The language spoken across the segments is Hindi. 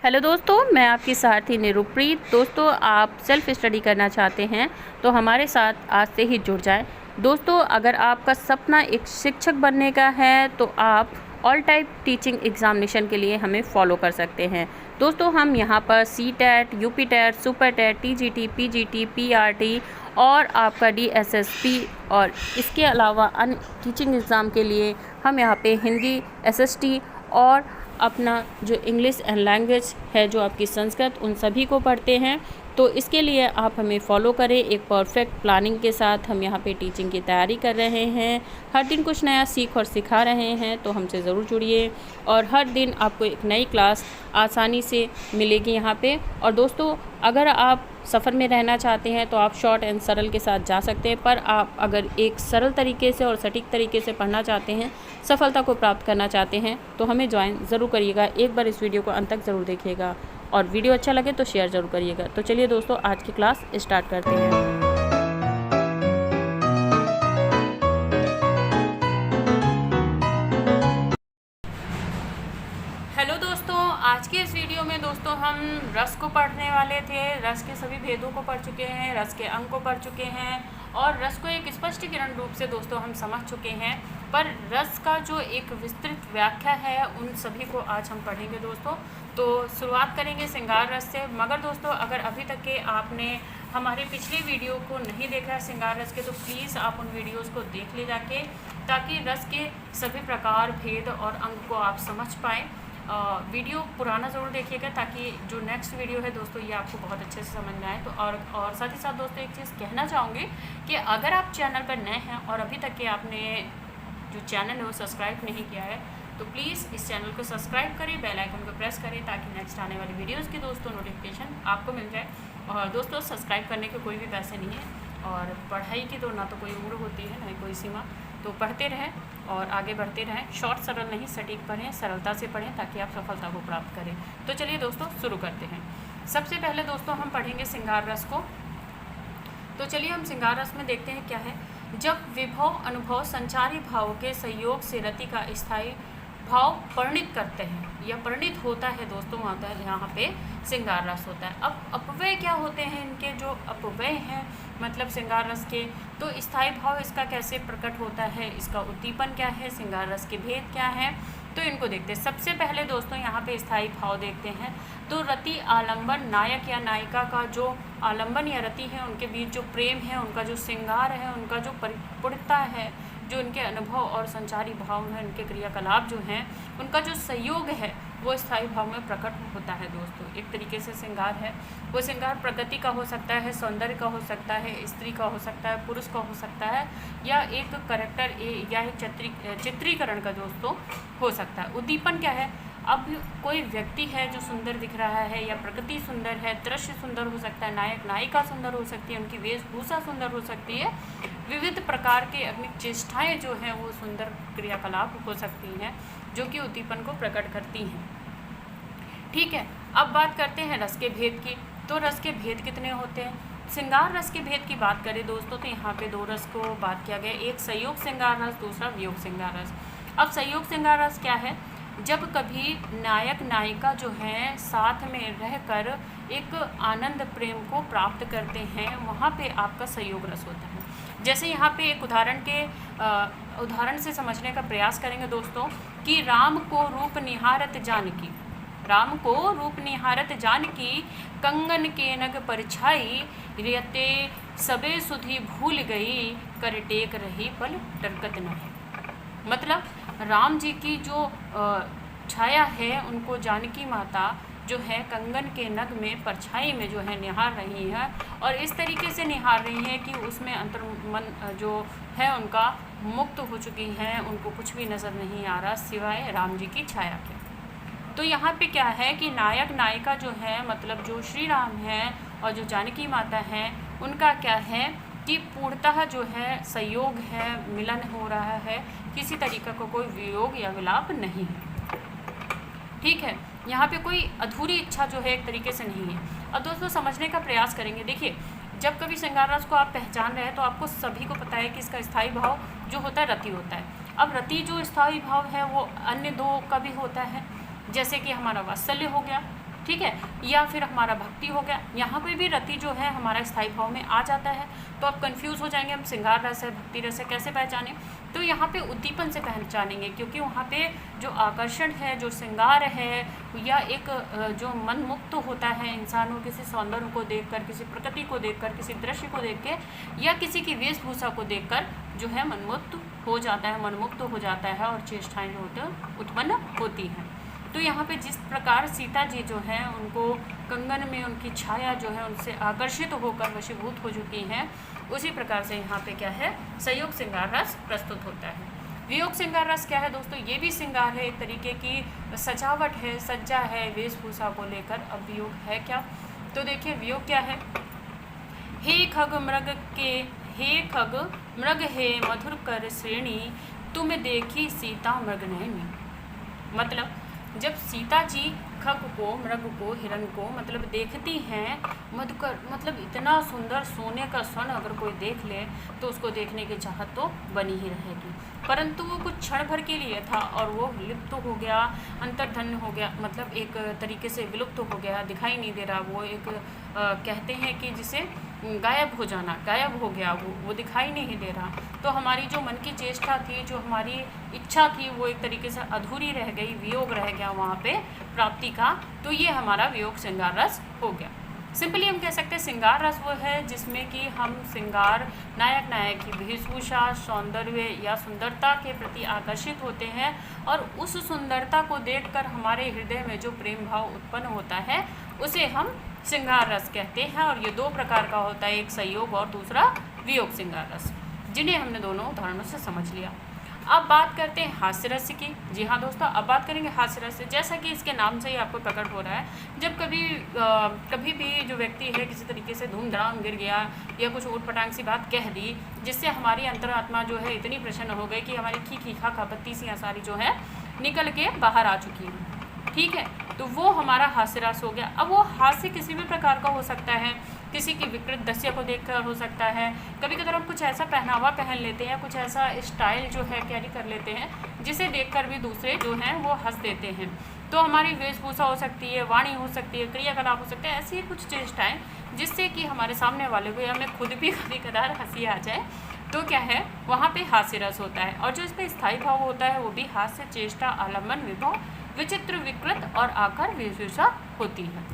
हेलो दोस्तों, मैं आपकी साथी निरुप्रीत। दोस्तों, आप सेल्फ स्टडी करना चाहते हैं तो हमारे साथ आज से ही जुड़ जाएं। दोस्तों, अगर आपका सपना एक शिक्षक बनने का है तो आप ऑल टाइप टीचिंग एग्जामिनेशन के लिए हमें फॉलो कर सकते हैं। दोस्तों, हम यहाँ पर CTET, UP-TET, super-TET, TGT, PGT, PRT और आपका डीएसएसपी और इसके अलावा अन्य टीचिंग एग्ज़ाम के लिए हम यहाँ पे हिंदी, एसएसटी और अपना जो इंग्लिश एंड लैंग्वेज है, जो आपकी संस्कृत, उन सभी को पढ़ते हैं। तो इसके लिए आप हमें फॉलो करें। एक परफेक्ट प्लानिंग के साथ हम यहाँ पे टीचिंग की तैयारी कर रहे हैं। हर दिन कुछ नया सीख और सिखा रहे हैं, तो हमसे ज़रूर जुड़िए और हर दिन आपको एक नई क्लास आसानी से मिलेगी यहाँ पे। और दोस्तों, अगर आप सफ़र में रहना चाहते हैं तो आप शॉर्ट एंड सरल के साथ जा सकते हैं, पर आप अगर एक सरल तरीके से और सटीक तरीके से पढ़ना चाहते हैं, सफलता को प्राप्त करना चाहते हैं, तो हमें ज्वाइन ज़रूर करिएगा। एक बार इस वीडियो को अंत तक ज़रूर देखिएगा और वीडियो अच्छा लगे तो शेयर ज़रूर करिएगा। तो चलिए दोस्तों, आज की क्लास स्टार्ट करते हैं। हेलो दोस्तों, आज के इस वीडियो में दोस्तों हम रस को पढ़ने वाले थे। रस के सभी भेदों को पढ़ चुके हैं, रस के अंग को पढ़ चुके हैं और रस को एक स्पष्टीकरण रूप से दोस्तों हम समझ चुके हैं। पर रस का जो एक विस्तृत व्याख्या है, उन सभी को आज हम पढ़ेंगे दोस्तों। तो शुरुआत करेंगे श्रृंगार रस से। मगर दोस्तों, अगर अभी तक के आपने हमारे पिछले वीडियो को नहीं देखा है श्रृंगार रस के, तो प्लीज़ आप उन वीडियोज़ को देख ले जाके, ताकि रस के सभी प्रकार, भेद और अंग को आप समझ पाएँ। वीडियो पुराना ज़रूर देखिएगा, ताकि जो नेक्स्ट वीडियो है दोस्तों, ये आपको बहुत अच्छे से समझ में आए। तो और साथ ही साथ दोस्तों, एक चीज़ कहना चाहूँगी कि अगर आप चैनल पर नए हैं और अभी तक के आपने जो चैनल है वो सब्सक्राइब नहीं किया है, तो प्लीज़ इस चैनल को सब्सक्राइब करें, बेल आइकन को प्रेस करें, ताकि नेक्स्ट आने वाली वीडियोज़ की दोस्तों नोटिफिकेशन आपको मिल जाए। और दोस्तों, सब्सक्राइब करने के कोई भी पैसे नहीं है और पढ़ाई की तो ना तो कोई उम्र होती है, ना ही कोई सीमा। तो पढ़ते रहें और आगे बढ़ते रहें। शॉर्ट सरल नहीं, सटीक पढ़ें, सरलता से पढ़ें, ताकि आप सफलता को प्राप्त करें। तो चलिए दोस्तों, शुरू करते हैं। सबसे पहले दोस्तों हम पढ़ेंगे श्रृंगार रस को। तो चलिए हम श्रृंगार रस में देखते हैं क्या है। जब विभव, अनुभव, संचारी भाव के सहयोग से रति का स्थायी भाव परिणित करते हैं या परिणित होता है दोस्तों, होता है यहाँ पे श्रृंगार रस होता है। अब अपव्यय क्या होते हैं इनके, जो अपव्यय हैं मतलब श्रृंगार रस के, तो स्थायी भाव इसका कैसे प्रकट होता है, इसका उद्दीपन क्या है, श्रृंगार रस के भेद क्या है, तो इनको देखते हैं। सबसे पहले दोस्तों यहाँ पे स्थायी भाव देखते हैं। तो रति आलंबन, नायक या नायिका का जो आलंबन या रति है, उनके बीच जो प्रेम है, उनका जो श्रृंगार है, उनका जो परिपूर्णता है, जो उनके अनुभव और संचारी भाव हैं, उनके क्रियाकलाप जो हैं, उनका जो संयोग है, वो स्थायी भाव में प्रकट होता है दोस्तों। एक तरीके से श्रृंगार है, वो श्रृंगार प्रकृति का हो सकता है, सौंदर्य का हो सकता है, स्त्री का हो सकता है, पुरुष का हो सकता है, या एक करेक्टर या एक चित्रीकरण का दोस्तों हो सकता है। उद्दीपन क्या है, अब कोई व्यक्ति है जो सुंदर दिख रहा है, या प्रकृति सुंदर है, दृश्य सुंदर हो सकता है, नायक नायिका सुंदर हो सकती है, उनकी वेशभूषा सुंदर हो सकती है, विविध प्रकार के अपनी चेष्टाएँ जो हैं वो सुंदर क्रियाकलाप हो सकती हैं, जो कि उद्दीपन को प्रकट करती हैं। ठीक है, अब बात करते हैं रस के भेद की। तो रस के भेद कितने होते हैं। श्रृंगार रस के भेद की बात करें दोस्तों, तो यहाँ पे दो रस को बात किया गया, एक संयोग श्रृंगार रस, दूसरा वियोग श्रृंगार रस। अब संयोग श्रृंगार रस क्या है, जब कभी नायक नायिका जो हैं साथ में रहकर एक आनंद प्रेम को प्राप्त करते हैं, वहाँ पे आपका संयोग रस होता है। जैसे यहाँ पे एक उदाहरण से समझने का प्रयास करेंगे दोस्तों, कि राम को रूप निहारत जानकी, राम को रूप निहारत जानकी, कंगन के नग परछाई, रियते सबे सुधी भूल गई, कर टेक रही पल टरकत नहीं। मतलब राम जी की जो छाया है, उनको जानकी माता जो है कंगन के नग में, परछाई में जो है निहार रही है, और इस तरीके से निहार रही है कि उसमें अंतर्मन जो है उनका मुक्त हो चुकी हैं, उनको कुछ भी नज़र नहीं आ रहा सिवाय राम जी की छाया के। तो यहाँ पे क्या है कि नायक नायिका जो है, मतलब जो श्री राम हैं और जो जानकी माता हैं, उनका क्या है कि पूर्णतः जो है संयोग है, मिलन हो रहा है, किसी तरीके का कोई वियोग या विलाप नहीं है। ठीक है, यहाँ पे कोई अधूरी इच्छा जो है एक तरीके से नहीं है। अब दोस्तों समझने का प्रयास करेंगे। देखिए, जब कभी श्रृंगार रस को आप पहचान रहे हैं, तो आपको सभी को पता है कि इसका स्थायी भाव जो होता है रति होता है। अब रति जो स्थायी भाव है वो अन्य दो का भी होता है, जैसे कि हमारा वात्सल्य हो गया, ठीक है, या फिर हमारा भक्ति हो गया। यहाँ पे भी रति जो है हमारा स्थायी भाव में आ जाता है। तो आप कंफ्यूज हो जाएंगे, हम श्रृंगार रस है, भक्ति रस है, कैसे पहचानें? तो यहाँ पे उद्दीपन से पहचानेंगे, क्योंकि वहाँ पे जो आकर्षण है, जो श्रृंगार है, या एक जो मन मुक्त होता है इंसान को किसी सौंदर्य को देखकर, किसी प्रकृति को देखकर, किसी दृश्य को देख के, या किसी की वेशभूषा को देखकर जो है मनमुक्त हो जाता है, मनमुक्त हो जाता है और चेष्टाएँ जो होते हैं उत्पन्न होती हैं। तो यहाँ पे जिस प्रकार सीता जी जो हैं उनको कंगन में उनकी छाया जो है उनसे आकर्षित होकर वशीभूत हो चुकी हैं, उसी प्रकार से यहाँ पे क्या है, संयोग श्रृंगार रस प्रस्तुत होता है। वियोग श्रृंगार रस क्या है दोस्तों? ये भी श्रृंगार है, एक तरीके की सजावट है, सज्जा है वेशभूषा को लेकर। अब वियोग है क्या? तो देखिए वियोग क्या है, हे खग मृग हे मधुर कर श्रेणी, तुम देखी सीता मृग नैनी। मतलब जब सीता जी खग को, मृग को, हिरण को मतलब देखती हैं, मधुकर मतलब इतना सुंदर सोने का स्वर्ण अगर कोई देख ले तो उसको देखने की चाहत तो बनी ही रहेगी। परंतु वो कुछ क्षण भर के लिए था और वो विलुप्त हो गया, अंतर्धन हो गया, मतलब एक तरीके से विलुप्त हो गया, दिखाई नहीं दे रहा। वो एक कहते हैं कि जिसे गायब हो जाना, गायब हो गया, वो दिखाई नहीं दे रहा। तो हमारी जो मन की चेष्टा थी, जो हमारी इच्छा थी, वो एक तरीके से अधूरी रह गई, वियोग रह गया वहाँ पे प्राप्ति का। तो ये हमारा वियोग श्रृंगार रस हो गया। सिंपली हम कह सकते हैं श्रृंगार रस वो है जिसमें कि हम श्रृंगार नायक नायक की वेशभूषा, सौंदर्य या सुंदरता के प्रति आकर्षित होते हैं और उस सुंदरता को देखकर हमारे हृदय में जो प्रेम भाव उत्पन्न होता है उसे हम श्रृंगार रस कहते हैं। और ये दो प्रकार का होता है, एक संयोग और दूसरा वियोग श्रृंगार रस, जिन्हें हमने दोनों उदाहरणों से समझ लिया। अब बात करते हैं हास्य रस की। जी हाँ दोस्तों, अब बात करेंगे हास्य रस से। जैसा कि इसके नाम से ही आपको प्रकट हो रहा है, जब कभी भी जो व्यक्ति है किसी तरीके से धूमधाम गिर गया या कुछ ऊटपटांग सी बात कह दी जिससे हमारी अंतरात्मा जो है इतनी प्रसन्न हो गई कि हमारी खी खा खपत्ती सी सारी जो है निकल के बाहर आ चुकी है, ठीक है, तो वो हमारा हास्य रस हो गया। अब वो हास्य किसी भी प्रकार का हो सकता है, किसी की विकृत दृश्य को देखकर हो सकता है, कभी कभी हम कुछ ऐसा पहनावा पहन लेते हैं, कुछ ऐसा स्टाइल जो है कैरी कर लेते हैं जिसे देखकर भी दूसरे जो हैं वो हंस देते हैं। तो हमारी वेशभूषा हो सकती है, वाणी हो सकती है, क्रियाकलाप हो सकते हैं, ऐसी कुछ चेष्टाएँ जिससे कि हमारे सामने वाले को या हमें खुद भी कभी कदार हंसी आ जाए, तो क्या है वहाँ पे हास्य रस होता है। और जो इसका स्थायी भाव होता है वो भी हास्य, चेष्टा, आलम्बन, विभव, विचित्र, विकृत और आकर वेशभूषा होती है।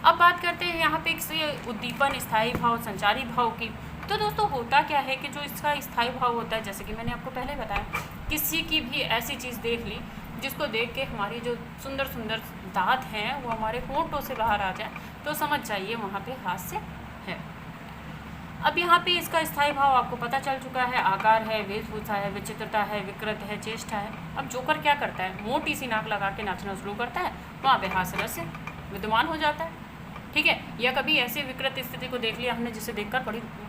अब बात करते हैं यहाँ पे एक उद्दीपन, स्थायी भाव, संचारी भाव की। तो दोस्तों होता क्या है कि जो इसका स्थायी भाव होता है, जैसे कि मैंने आपको पहले बताया, किसी की भी ऐसी चीज़ देख ली जिसको देख के हमारी जो सुंदर सुंदर दांत हैं वो हमारे होंठों से बाहर आ जाए तो समझ जाइए वहाँ पे हास्य है। अब यहाँ पे इसका स्थायी भाव आपको पता चल चुका है, आकार है, वेशभूषा है, विचित्रता है, विकृत है, चेष्टा है। अब जोकर क्या करता है, मोटी सी नाक लगा के नाचना शुरू करता है, वहाँ पे हास्य रस विद्यमान हो जाता है, ठीक है। या कभी ऐसी विकृत स्थिति को देख लिया हमने जिसे देखकर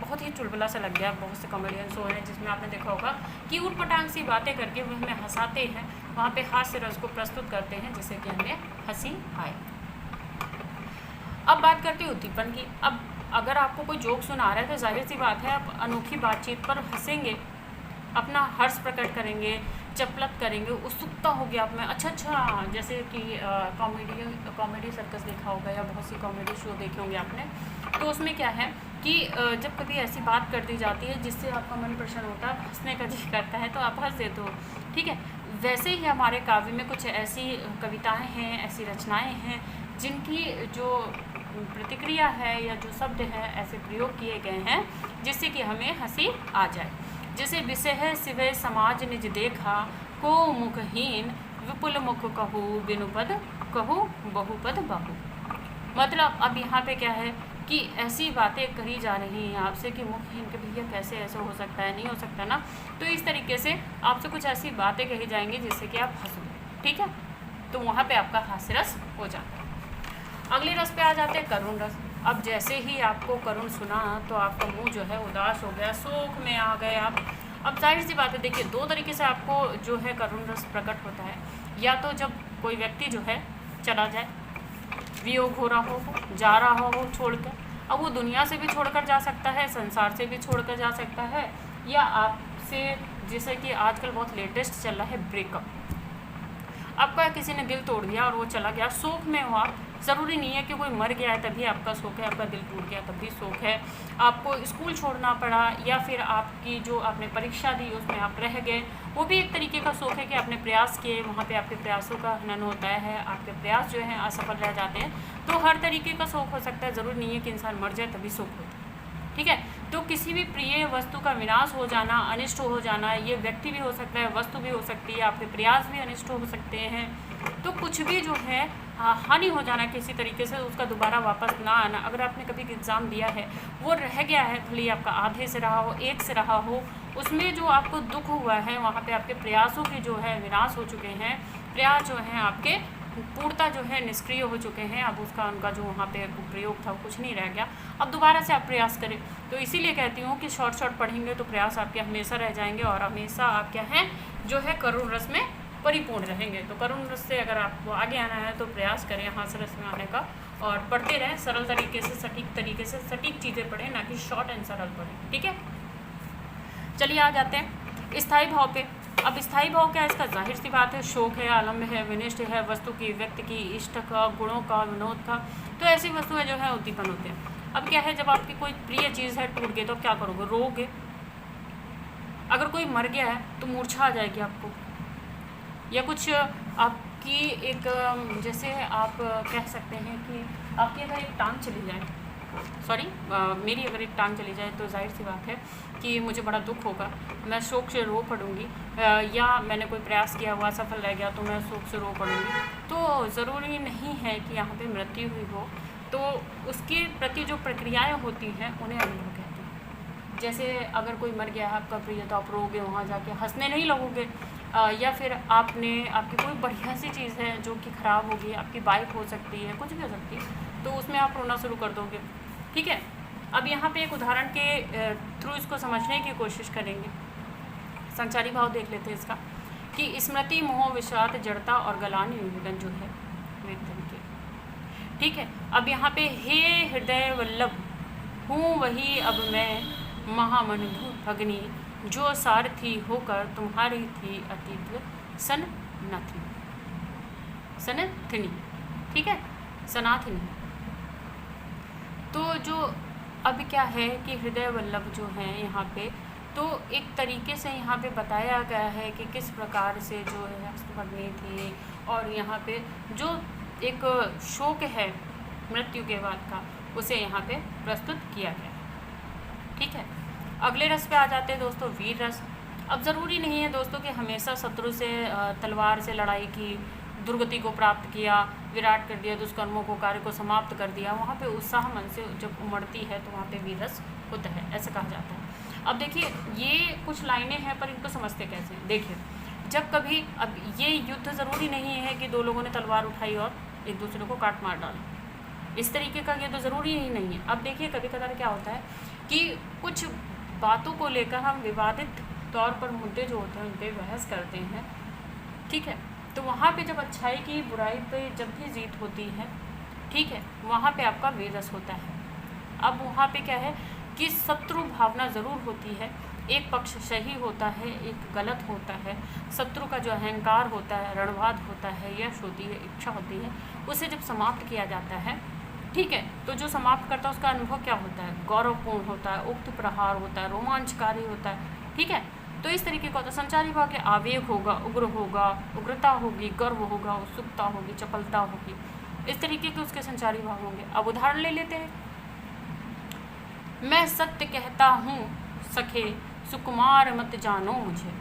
बहुत ही चुलबुला सा लग गया। बहुत से कॉमेडियन शो हैं जिसमें आपने देखा होगा कि ऊटपटांग सी बातें करके वो हमें हंसाते हैं, वहाँ पे हास्य रस को प्रस्तुत करते हैं जिससे कि हमें हंसी आए। अब बात करते हैं उद्दीपन की। अब अगर आपको कोई जोक सुना रहा है तो जाहिर सी बात है आप अनोखी बातचीत पर हंसेंगे, अपना हर्ष प्रकट करेंगे, चपलत करेंगे, उत्सुकता होगी आप में। अच्छा, जैसे कि कॉमेडी सर्कस देखा होगा या बहुत सी कॉमेडी शो देखे होंगे आपने, तो उसमें क्या है कि जब कभी ऐसी बात कर दी जाती है जिससे आपका मन प्रसन्न होता है, हंसने का जी करता है तो आप हंस देते हो, ठीक है। वैसे ही हमारे काव्य में कुछ ऐसी कविताएँ हैं, ऐसी रचनाएँ हैं जिनकी जो प्रतिक्रिया है या जो शब्द हैं ऐसे प्रयोग किए गए हैं जिससे कि हमें हंसी आ जाए। जैसे विषय है सिवय समाज निज देखा, को मुखहीन विपुल मुख कहू, बिनुपद कहू बहुपद बहु। मतलब अब यहाँ पे क्या है कि ऐसी बातें करी जा रही हैं आपसे कि मुखहीन के भैया कैसे ऐसा हो सकता है, नहीं हो सकता ना। तो इस तरीके से आपसे कुछ ऐसी बातें कही जाएंगी जिससे कि आप हंसो, ठीक है, तो वहाँ पे आपका हास्य रस हो जाता है। अगले रस पे आ जाते हैं करुण रस। अब जैसे ही आपको करुण सुना तो आपका मुंह जो है उदास हो गया, शोक में आ गए आप। अब जाहिर सी बात है, देखिए दो तरीके से आपको जो है करुण रस प्रकट होता है। या तो जब कोई व्यक्ति जो है चला जाए, वियोग हो रहा हो, जा रहा हो छोड़कर, अब वो दुनिया से भी छोड़कर जा सकता है, संसार से भी छोड़कर जा सकता है, या आपसे, जैसे कि आजकल बहुत लेटेस्ट चल रहा है ब्रेकअप। आपका किसी ने दिल तोड़ दिया और वो चला गया, शोक में हो आप। ज़रूरी नहीं है कि कोई मर गया है तभी आपका शोक है, आपका दिल टूट गया तब भी शोक है, आपको स्कूल छोड़ना पड़ा या फिर आपकी जो आपने परीक्षा दी उसमें आप रह गए, वो भी एक तरीके का शोक है कि आपने प्रयास किए, वहाँ पे आपके प्रयासों का हनन होता है, आपके प्रयास जो हैं असफल रह जाते हैं। तो हर तरीके का शोक हो सकता है, ज़रूरी नहीं है कि इंसान मर जाए तभी शोक होता है। ठीक है, तो किसी भी प्रिय वस्तु का विनाश हो जाना, अनिष्ट हो जाना, ये व्यक्ति भी हो सकता है, वस्तु भी हो सकती है, आपके प्रयास भी अनिष्ट हो सकते हैं। तो कुछ भी जो है हानि हो जाना किसी तरीके से, उसका दोबारा वापस ना आना। अगर आपने कभी एग्ज़ाम दिया है, वो रह गया है, भले आपका आधे से रहा हो, एक से रहा हो, उसमें जो आपको दुख हुआ है, वहाँ पे आपके प्रयासों के जो है विनाश हो चुके हैं, प्रयास जो हैं आपके पूर्णता जो है निष्क्रिय हो चुके हैं। अब उसका उनका जो वहाँ पे प्रयोग था वो कुछ नहीं रह गया, अब दोबारा से आप प्रयास करें। तो इसीलिए कहती हूँ कि शॉर्ट पढ़ेंगे तो प्रयास आपके हमेशा रह जाएंगे और हमेशा आप क्या हैं जो है करुण रस में परिपूर्ण रहेंगे। तो करुण रस से अगर आपको आगे आना है तो प्रयास करें हास रस में आने का, और पढ़ते रहें सरल तरीके से, सटीक तरीके से, सटीक चीज़ें पढ़ें, ना कि शॉर्ट एंड सरल पढ़ें। ठीक है, चलिए आ जाते हैं स्थायी भाव पे। अब स्थायी भाव क्या है, इसका जाहिर सी बात है, शोक है, आलम्ब है, विनिष्ट है, वस्तु की, व्यक्ति की, इष्ट का, गुणों का, विनोद का। तो ऐसी वस्तुएं जो है उद्दीपन होते हैं। अब क्या है, जब आपकी कोई प्रिय चीज़ है टूट गई तो क्या करोगे, रोगे। अगर कोई मर गया है तो मूर्छा आ जाएगी आपको, या कुछ आपकी एक जैसे आप कह सकते हैं कि आपकी अगर एक टांग चली जाए, मेरी अगर एक टांग चली जाए तो जाहिर सी बात है कि मुझे बड़ा दुख होगा, मैं शोक से रो पड़ूंगी, या मैंने कोई प्रयास किया हुआ सफल रह गया तो मैं शोक से रो पड़ूंगी। तो ज़रूरी नहीं है कि यहाँ पे मृत्यु हुई हो, तो उसके प्रति जो प्रक्रियाएं होती हैं उन्हें अनुभव कहते हैं। जैसे अगर कोई मर गया है आपका प्रिय, तो आप रोगे, वहाँ जाके हंसने नहीं लगोगे, या फिर आपकी कोई बढ़िया सी चीज़ है जो कि ख़राब होगी, आपकी बाइक हो सकती है, कुछ भी हो सकती है, तो उसमें आप रोना शुरू कर दोगे। ठीक है, अब यहाँ पे एक उदाहरण के थ्रू इसको समझने की कोशिश करेंगे। संचारी भाव देख लेते हैं इसका, कि स्मृति, मोह, विषाद, जड़ता और गलानी निवेदन जो है वेदन के। ठीक है, अब यहाँ पे हे हृदय वल्लभ हूँ वही अब मैं महामनधु भगनी, जो सारथी होकर तुम्हारी थी अतीत सनथिनी। ठीक है, सनाथिनी। तो जो अब क्या है कि हृदय वल्लभ जो हैं यहाँ पे, तो एक तरीके से यहाँ पे बताया गया है कि किस प्रकार से जो है हस्तभग्नी थी, और यहाँ पे जो एक शोक है मृत्यु के बाद का, उसे यहाँ पे प्रस्तुत किया गया। ठीक है, अगले रस पे आ जाते हैं दोस्तों, वीर रस। अब ज़रूरी नहीं है दोस्तों कि हमेशा शत्रु से तलवार से लड़ाई की, दुर्गति को प्राप्त किया, विराट कर दिया, दुष्कर्मों को, कार्य को समाप्त कर दिया, वहाँ पे उत्साह मन से जब उमड़ती है तो वहाँ पे वीर रस होता है, ऐसा कहा जाता है। अब देखिए, ये कुछ लाइनें हैं पर इनको समझते कैसे हैं। देखिए, जब कभी, अब ये युद्ध ज़रूरी नहीं है कि दो लोगों ने तलवार उठाई और एक दूसरे को काट मार डाला, इस तरीके का ये तो ज़रूरी ही नहीं है। अब देखिए, कभी कभार क्या होता है कि कुछ बातों को लेकर हम विवादित तौर पर मुद्दे जो होते हैं उन पर बहस करते हैं। ठीक है, तो वहाँ पे जब अच्छाई की बुराई पे जब भी जीत होती है, ठीक है, वहाँ पे आपका वीर रस होता है। अब वहाँ पे क्या है कि शत्रु भावना ज़रूर होती है, एक पक्ष सही होता है, एक गलत होता है, शत्रु का जो अहंकार होता है, रणवाद होता है, यश होती है, इच्छा होती है, उसे जब समाप्त किया जाता है, ठीक है, तो जो समाप्त करता है उसका अनुभव क्या होता है, गौरवपूर्ण होता है, उक्त प्रहार होता है, रोमांचकारी होता है। ठीक है, तो इस तरीके का होता है। संचारी भाव के आवेग होगा, उग्र होगा, उग्रता होगी, गर्व होगा, उत्सुकता होगी, चपलता होगी, इस तरीके के उसके संचारी भाव होंगे। अब उदाहरण ले लेते हैं। मैं सत्य कहता हूँ सखे, सुकुमार मत जानो मुझे,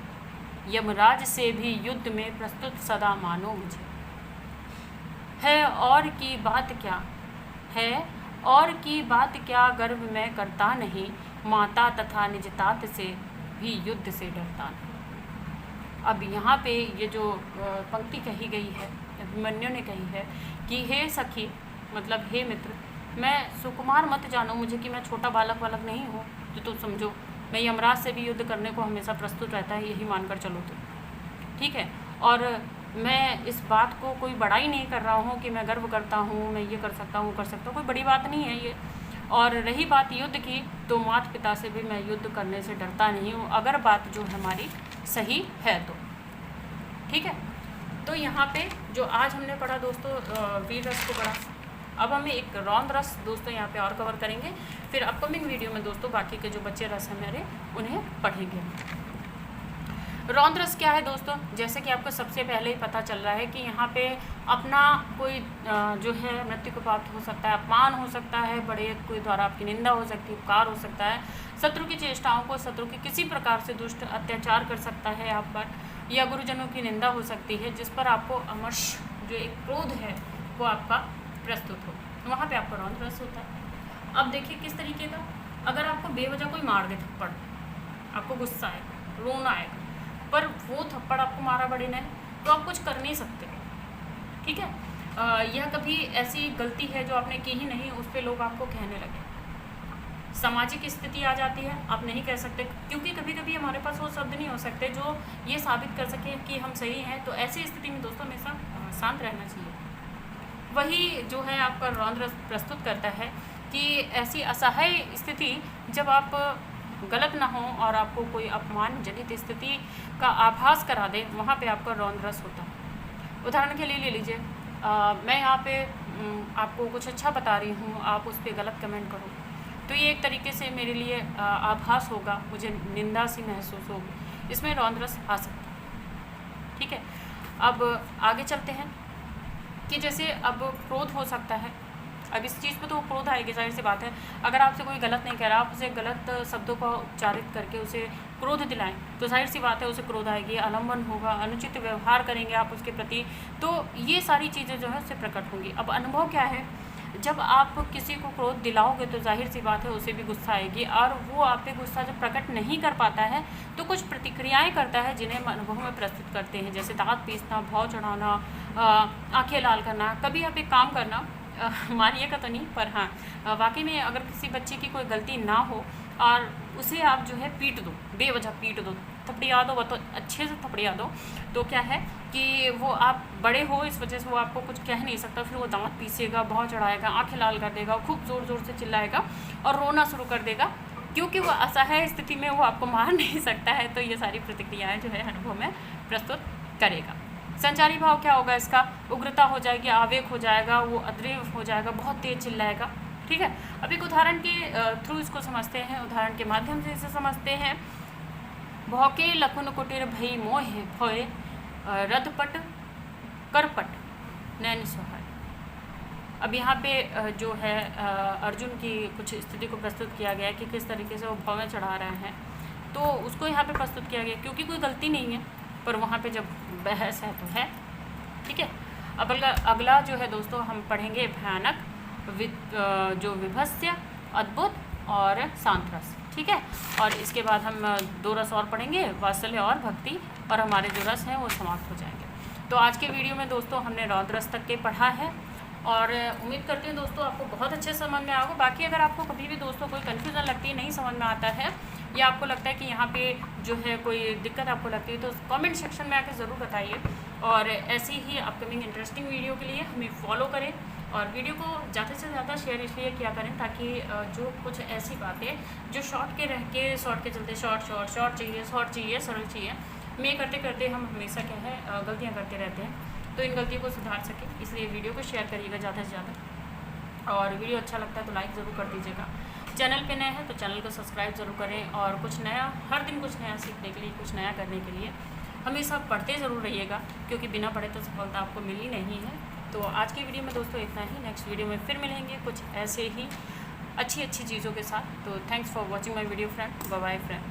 यमराज से भी युद्ध में प्रस्तुत सदा मानो मुझे। है और की बात क्या है, और की बात क्या गर्व में करता नहीं, माता तथा निज तात से भी युद्ध से डरता नहीं। अब यहाँ पे ये जो पंक्ति कही गई है, अभिमन्यु ने कही है कि हे सखी, मतलब हे मित्र, मैं सुकुमार मत जानो मुझे, कि मैं छोटा बालक वालक नहीं हूँ जो तुम समझो, मैं यमराज से भी युद्ध करने को हमेशा प्रस्तुत रहता है, यही मानकर चलो तुम। ठीक है, और मैं इस बात को कोई बड़ाई नहीं कर रहा हूँ कि मैं गर्व करता हूँ, मैं ये कर सकता हूँ, कोई बड़ी बात नहीं है ये। और रही बात युद्ध की, तो माता पिता से भी मैं युद्ध करने से डरता नहीं हूँ, अगर बात जो हमारी सही है तो। ठीक है, तो यहाँ पे जो आज हमने पढ़ा दोस्तों वीर रस को पढ़ा, अब हमें एक रौंद रस दोस्तों यहाँ पे और कवर करेंगे। फिर अपकमिंग वीडियो में दोस्तों बाकी के जो बच्चे रस हैं मेरे उन्हें पढ़ेंगे। रौंद रस क्या है दोस्तों, जैसे कि आपको सबसे पहले ही पता चल रहा है कि यहाँ पे अपना कोई जो है मृत्यु को प्राप्त हो सकता है, अपमान हो सकता है, बड़े कोई द्वारा आपकी निंदा हो सकती है, उपकार हो सकता है, शत्रु की चेष्टाओं को, शत्रु की किसी प्रकार से दुष्ट अत्याचार कर सकता है आप पर, या गुरुजनों की निंदा हो सकती है जिस पर आपको अमर्ष जो एक क्रोध है वो आपका प्रस्तुत हो, वहाँ पे आपका रौंद रस होता है। अब देखिए किस तरीके का, अगर आपको बेवजह कोई मार दे थप्पड़, आपको गुस्सा आएगा, रोना आएगा, पर वो थप्पड़ आपको मारा बड़े ने तो आप कुछ कर नहीं सकते, ठीक है। यह कभी ऐसी गलती है जो आपने की ही नहीं, उस पर लोग आपको कहने लगे, सामाजिक स्थिति आ जाती है, आप नहीं कह सकते, क्योंकि कभी कभी हमारे पास वो शब्द नहीं हो सकते जो ये साबित कर सके कि हम सही हैं। तो ऐसी स्थिति में दोस्तों हमेशा शांत रहना चाहिए। वही जो है आपका रौंद रस प्रस्तुत करता है कि ऐसी असहाय स्थिति जब आप गलत ना हो और आपको कोई अपमान जनित स्थिति का आभास करा दे, वहाँ पे आपका रौंद रस होता है। उदाहरण के लिए ले लीजिए, मैं यहाँ पे आपको कुछ अच्छा बता रही हूँ, आप उस पर गलत कमेंट करो, तो ये एक तरीके से मेरे लिए आभास होगा, मुझे निंदा सी महसूस होगी, इसमें रौंद रस आ सकता है, ठीक है। अब आगे चलते हैं कि जैसे अब क्रोध हो सकता है, अब इस चीज़ पे तो क्रोध आएगी, जाहिर सी बात है। अगर आपसे कोई गलत नहीं कह रहा, आप उसे गलत शब्दों का उच्चारित करके उसे क्रोध दिलाएं तो जाहिर सी बात है उसे क्रोध आएगी, आलम्बन होगा, अनुचित व्यवहार करेंगे आप उसके प्रति, तो ये सारी चीज़ें जो है उससे प्रकट होंगी। अब अनुभव क्या है, जब आप किसी को क्रोध दिलाओगे तो जाहिर सी बात है उसे भी गुस्सा आएगी, और वो आप पे गुस्सा जब प्रकट नहीं कर पाता है तो कुछ प्रतिक्रियाएं करता है जिन्हें हम अनुभव में प्रस्तुत करते हैं, जैसे दांत पीसना, भाव चढ़ाना, आंखें लाल करना। कभी आप एक काम करना, मानिएगा तो नहीं, पर हाँ वाकई में अगर किसी बच्चे की कोई गलती ना हो और उसे आप जो है पीट दो, बेवजह पीट दो, थपड़िया दो, तो अच्छे से थपड़िया दो, तो क्या है कि वो आप बड़े हो इस वजह से वो आपको कुछ कह नहीं सकता, फिर वो दांत पीसेगा, भाव चढ़ाएगा, आंखें लाल कर देगा, खूब ज़ोर ज़ोर से चिल्लाएगा और रोना शुरू कर देगा, क्योंकि वो असहाय स्थिति में वो आपको मार नहीं सकता है। तो ये सारी प्रतिक्रियाएँ जो है अनुभव में प्रस्तुत करेगा। संचारी भाव क्या होगा इसका, उग्रता हो जाएगी, आवेग हो जाएगा, वो अद्रेव हो जाएगा, बहुत तेज चिल्लाएगा, ठीक है। अब एक उदाहरण के थ्रू इसको समझते हैं, उदाहरण के माध्यम से इसे समझते हैं। भौके लखुन कुटिर भई मोहे भय, रदपट करपट नैन सहाय। अब यहाँ पे जो है अर्जुन की कुछ स्थिति को प्रस्तुत किया गया है कि किस तरीके से वो भाव में चढ़ा रहे हैं, तो उसको यहाँ पे प्रस्तुत किया गया क्योंकि कोई गलती नहीं है, पर वहाँ पे जब बहस है तो है, ठीक है। अब अगला जो है दोस्तों हम पढ़ेंगे भयानक, जो विभत्स्य, अद्भुत और शांत रस, ठीक है। और इसके बाद हम 2 रस और पढ़ेंगे, वात्सल्य और भक्ति, और हमारे जो रस हैं वो समाप्त हो जाएंगे। तो आज के वीडियो में दोस्तों हमने रौद्र रस तक के पढ़ा है और उम्मीद करते हैं दोस्तों आपको बहुत अच्छे समझ में आएगा। बाकी अगर आपको कभी भी दोस्तों कोई कन्फ्यूज़न लगती है, नहीं समझ में आता है, या आपको लगता है कि यहाँ पे जो है कोई दिक्कत आपको लगती है, तो कमेंट सेक्शन में आकर ज़रूर बताइए। और ऐसी ही अपकमिंग इंटरेस्टिंग वीडियो के लिए हमें फॉलो करें और वीडियो को ज़्यादा से ज़्यादा शेयर इसलिए किया करें ताकि जो कुछ ऐसी बातें जो शॉर्ट के चलते शॉर्ट चाहिए, सरल चाहिए, में करते करते हम हमेशा क्या है गलतियाँ करते रहते हैं, तो इन गलतियों को सुधार सकें, इसलिए वीडियो को शेयर करिएगा ज़्यादा से ज़्यादा। और वीडियो अच्छा लगता है तो लाइक ज़रूर कर दीजिएगा। चैनल पे नए हैं तो चैनल को सब्सक्राइब ज़रूर करें, और कुछ नया, हर दिन कुछ नया सीखने के लिए, कुछ नया करने के लिए हमेशा पढ़ते ज़रूर रहिएगा, क्योंकि बिना पढ़े तो सफलता आपको मिली नहीं है। तो आज की वीडियो में दोस्तों इतना ही, नेक्स्ट वीडियो में फिर मिलेंगे कुछ ऐसे ही अच्छी चीज़ों के साथ। तो thanks for watching my video friend, bye bye friend.